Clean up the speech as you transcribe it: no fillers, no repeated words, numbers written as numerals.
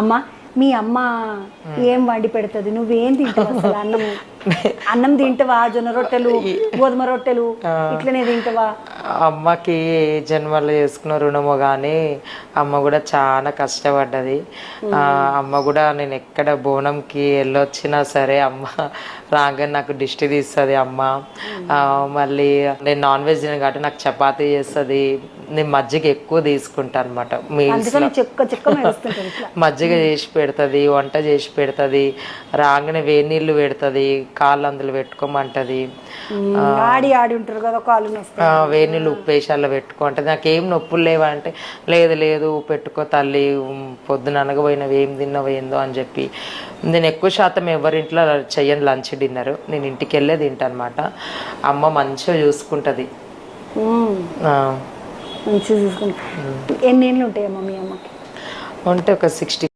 అమ్మ మీ అమ్మ ఏం వండి పెడుతుంది, నువ్వేం తింటావు అసలు? అన్నం తింటావా? జొన్న రొట్టెలు, గోధుమ రొట్టెలు ఇట్లనే తింటావా? అమ్మకి జన్మలో చేసుకున్న రుణము కానీ అమ్మ కూడా చాలా కష్టపడ్డది. అమ్మ కూడా నేను ఎక్కడ బోనంకి వెళ్ళొచ్చినా సరే అమ్మ రాగానే నాకు దిష్టి తీస్తుంది అమ్మ. మళ్ళీ నేను నాన్ వెజ్ తిన కాబట్టి నాకు చపాతీ చేస్తుంది. నేను మజ్జిగ ఎక్కువ తీసుకుంటాను అనమాట మీల్స్లో. మజ్జిగ చేసి పెడుతుంది, వంట చేసి పెడుతుంది, రాగానే వేడి నీళ్ళు పెడుతుంది, కాళ్ళు అందులో పెట్టుకోమంటది. ఆడి ఆడి ఉంటారు కదా కాళ్ళు, వేడి నీళ్ళు ఉప్పేసి అలా పెట్టుకుంటది. నాకేం నొప్పులు లేవా అంటే లేదు లేదు పెట్టుకో తల్లి, పొద్దున అనగపోయినవి ఏం తిన్నావు ఏందో అని చెప్పి. నేను ఎక్కువ శాతం ఎవరింట్లో చెయ్యను లంచ్ డిన్నర్, నేను ఇంటికి వెళ్ళే తింటా అనమాట. అమ్మ మంచిగా చూసుకుంటది. మంచిగా చూసుకుంటా. ఎన్ని ఏళ్ళు ఉంటాయమ్మా మీ అమ్మకి? అంటే ఒక 60